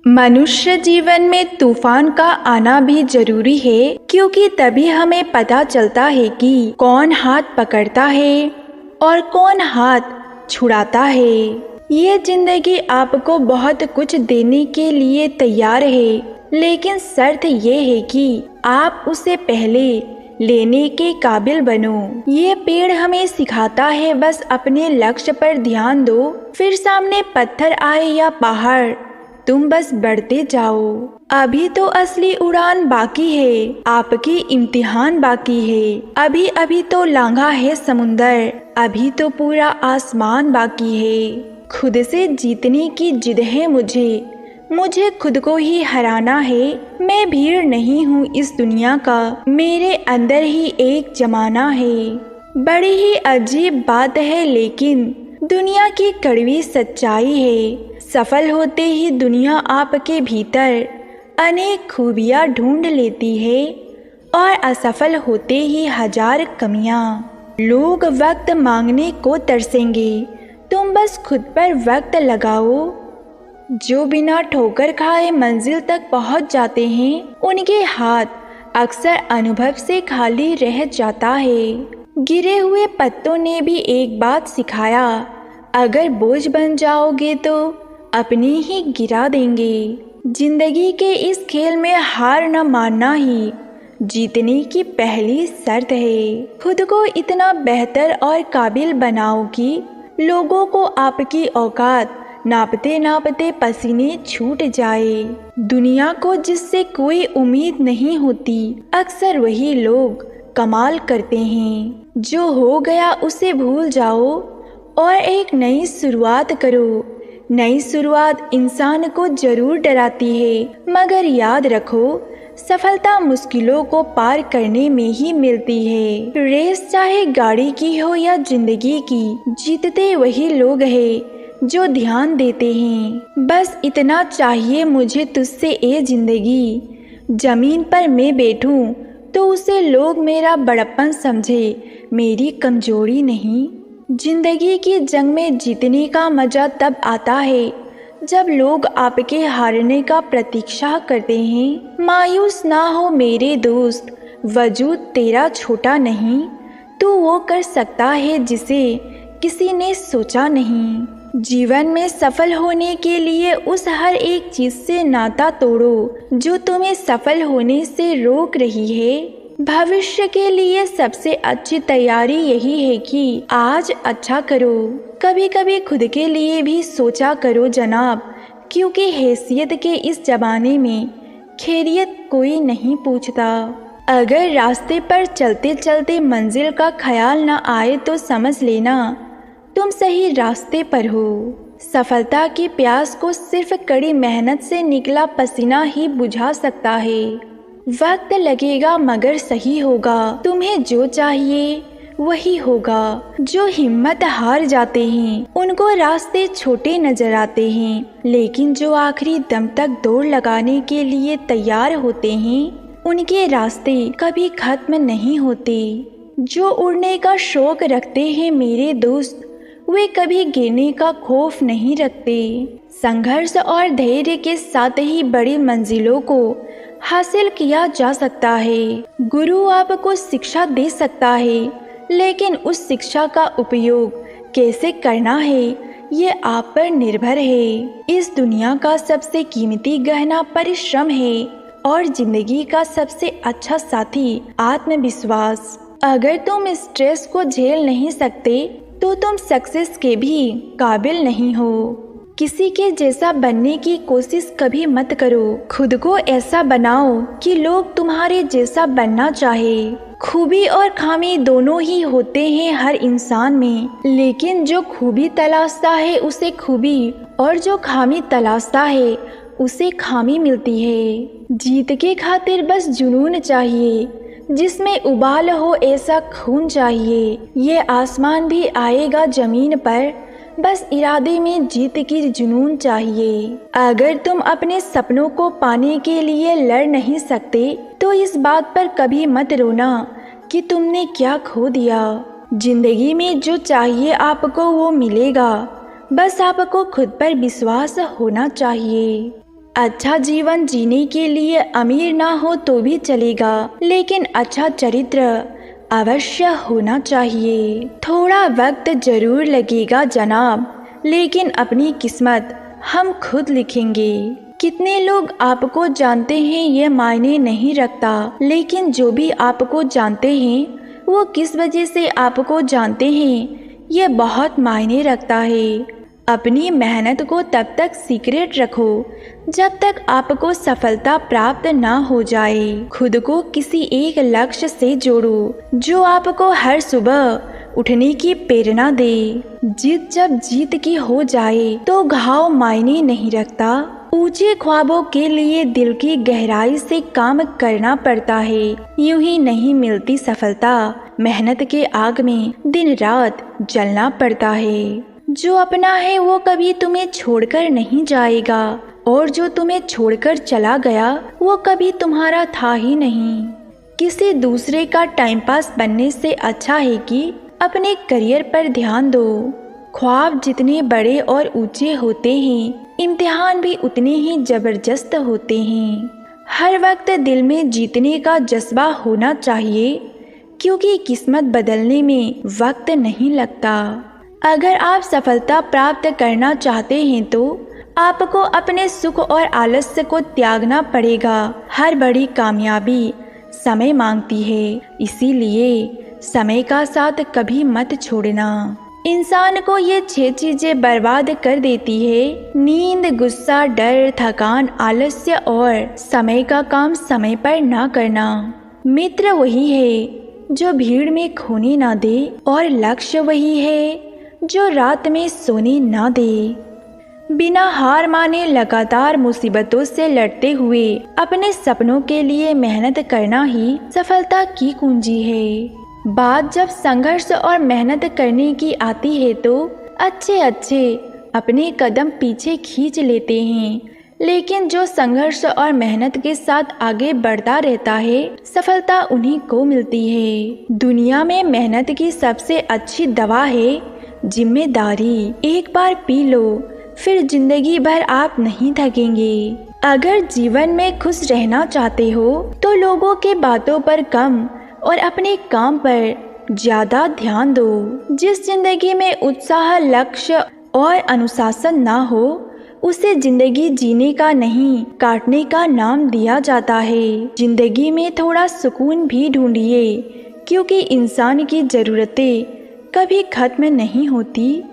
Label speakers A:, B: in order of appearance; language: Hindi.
A: मनुष्य जीवन में तूफान का आना भी जरूरी है, क्योंकि तभी हमें पता चलता है कि कौन हाथ पकड़ता है और कौन हाथ छुड़ाता है। ये जिंदगी आपको बहुत कुछ देने के लिए तैयार है, लेकिन शर्त ये है कि आप उसे पहले लेने के काबिल बनो। ये पेड़ हमें सिखाता है बस अपने लक्ष्य पर ध्यान दो, फिर सामने पत्थर आए या पहाड़ तुम बस बढ़ते जाओ। अभी तो असली उड़ान बाकी है, आपकी इम्तिहान बाकी है। अभी अभी तो लांघा है समुंदर, अभी तो पूरा आसमान बाकी है। खुद से जीतने की जिद है मुझे खुद को ही हराना है। मैं भीड़ नहीं हूँ इस दुनिया का, मेरे अंदर ही एक जमाना है। बड़ी ही अजीब बात है लेकिन दुनिया की कड़वी सच्चाई है। सफल होते ही दुनिया आपके भीतर अनेक खूबियाँ ढूंढ लेती है और असफल होते ही हजार कमियाँ। लोग वक्त मांगने को तरसेंगे, तुम बस खुद पर वक्त लगाओ। जो बिना ठोकर खाए मंजिल तक पहुंच जाते हैं, उनके हाथ अक्सर अनुभव से खाली रह जाता है। गिरे हुए पत्तों ने भी एक बात सिखाया, अगर बोझ बन जाओगे तो अपने ही गिरा देंगे। जिंदगी के इस खेल में हार न मानना ही जीतने की पहली शर्त है। खुद को इतना बेहतर और काबिल बनाओ कि लोगों को आपकी औकात नापते नापते पसीने छूट जाए। दुनिया को जिससे कोई उम्मीद नहीं होती, अक्सर वही लोग कमाल करते हैं। जो हो गया उसे भूल जाओ और एक नई शुरुआत करो। नई शुरुआत इंसान को जरूर डराती है, मगर याद रखो सफलता मुश्किलों को पार करने में ही मिलती है। रेस चाहे गाड़ी की हो या जिंदगी की, जीतते वही लोग हैं जो ध्यान देते हैं। बस इतना चाहिए मुझे तुझसे ए जिंदगी, जमीन पर मैं बैठूं तो उसे लोग मेरा बड़प्पन समझे, मेरी कमजोरी नहीं। जिंदगी की जंग में जीतने का मजा तब आता है जब लोग आपके हारने का प्रतीक्षा करते हैं। मायूस ना हो मेरे दोस्त, वजूद तेरा छोटा नहीं। तू वो कर सकता है जिसे किसी ने सोचा नहीं। जीवन में सफल होने के लिए उस हर एक चीज से नाता तोड़ो जो तुम्हें सफल होने से रोक रही है। भविष्य के लिए सबसे अच्छी तैयारी यही है कि आज अच्छा करो। कभी कभी खुद के लिए भी सोचा करो जनाब, क्योंकि हैसियत के इस जमाने में खैरियत कोई नहीं पूछता। अगर रास्ते पर चलते चलते मंजिल का ख्याल न आए तो समझ लेना तुम सही रास्ते पर हो। सफलता की प्यास को सिर्फ कड़ी मेहनत से निकला पसीना ही बुझा सकता है। वक्त लगेगा मगर सही होगा, तुम्हें जो चाहिए वही होगा। जो हिम्मत हार जाते हैं उनको रास्ते छोटे नजर आते हैं, लेकिन जो आखिरी दम तक दौड़ लगाने के लिए तैयार होते हैं उनके रास्ते कभी खत्म नहीं होते। जो उड़ने का शौक रखते हैं मेरे दोस्त, वे कभी गिरने का खौफ नहीं रखते। संघर्ष और धैर्य के साथ ही बड़ी मंजिलों को हासिल किया जा सकता है। गुरु आपको शिक्षा दे सकता है, लेकिन उस शिक्षा का उपयोग कैसे करना है ये आप पर निर्भर है। इस दुनिया का सबसे कीमती गहना परिश्रम है और जिंदगी का सबसे अच्छा साथी आत्मविश्वास। अगर तुम स्ट्रेस को झेल नहीं सकते तो तुम सक्सेस के भी काबिल नहीं हो। किसी के जैसा बनने की कोशिश कभी मत करो, खुद को ऐसा बनाओ कि लोग तुम्हारे जैसा बनना चाहे। खूबी और खामी दोनों ही होते हैं हर इंसान में, लेकिन जो खूबी तलाशता है उसे खूबी और जो खामी तलाशता है उसे खामी मिलती है। जीत के खातिर बस जुनून चाहिए, जिसमें उबाल हो ऐसा खून चाहिए। ये आसमान भी आएगा जमीन पर, बस इरादे में जीत की जुनून चाहिए। अगर तुम अपने सपनों को पाने के लिए लड़ नहीं सकते तो इस बात पर कभी मत रोना कि तुमने क्या खो दिया। जिंदगी में जो चाहिए आपको वो मिलेगा, बस आपको खुद पर विश्वास होना चाहिए। अच्छा जीवन जीने के लिए अमीर ना हो तो भी चलेगा, लेकिन अच्छा चरित्र अवश्य होना चाहिए। थोड़ा वक्त जरूर लगेगा जनाब, लेकिन अपनी किस्मत हम खुद लिखेंगे। कितने लोग आपको जानते हैं ये मायने नहीं रखता, लेकिन जो भी आपको जानते हैं वो किस वजह से आपको जानते हैं ये बहुत मायने रखता है। अपनी मेहनत को तब तक सीक्रेट रखो जब तक आपको सफलता प्राप्त ना हो जाए। खुद को किसी एक लक्ष्य से जोड़ो जो आपको हर सुबह उठने की प्रेरणा दे। जीत जब जीत की हो जाए तो घाव मायने नहीं रखता। ऊंचे ख्वाबों के लिए दिल की गहराई से काम करना पड़ता है, यूं ही नहीं मिलती सफलता। मेहनत के आग में दिन रात जलना पड़ता है। जो अपना है वो कभी तुम्हें छोड़कर नहीं जाएगा, और जो तुम्हें छोड़कर चला गया वो कभी तुम्हारा था ही नहीं। किसी दूसरे का टाइम पास बनने से अच्छा है कि अपने करियर पर ध्यान दो। ख्वाब जितने बड़े और ऊंचे होते हैं, इम्तिहान भी उतने ही जबरदस्त होते हैं। हर वक्त दिल में जीतने का जज्बा होना चाहिए, क्योंकि किस्मत बदलने में वक्त नहीं लगता। अगर आप सफलता प्राप्त करना चाहते हैं तो आपको अपने सुख और आलस्य को त्यागना पड़ेगा। हर बड़ी कामयाबी समय मांगती है, इसीलिए समय का साथ कभी मत छोड़ना। इंसान को ये 6 चीजें बर्बाद कर देती है: नींद, गुस्सा, डर, थकान, आलस्य और समय का काम समय पर ना करना। मित्र वही है जो भीड़ में खोने ना दे, और लक्ष्य वही है जो रात में सोने ना दे। बिना हार माने लगातार मुसीबतों से लड़ते हुए अपने सपनों के लिए मेहनत करना ही सफलता की कुंजी है। बात जब संघर्ष और मेहनत करने की आती है तो अच्छे अपने कदम पीछे खींच लेते हैं, लेकिन जो संघर्ष और मेहनत के साथ आगे बढ़ता रहता है सफलता उन्हीं को मिलती है। दुनिया में मेहनत की सबसे अच्छी दवा है जिम्मेदारी। एक बार पी लो, फिर जिंदगी भर आप नहीं थकेंगे। अगर जीवन में खुश रहना चाहते हो तो लोगों के बातों पर कम और अपने काम पर ज्यादा ध्यान दो। जिस जिंदगी में उत्साह, लक्ष्य और अनुशासन ना हो उसे जिंदगी जीने का नहीं, काटने का नाम दिया जाता है। जिंदगी में थोड़ा सुकून भी ढूंढिए, क्योंकि इंसान की जरूरतें कभी खत्म नहीं होती।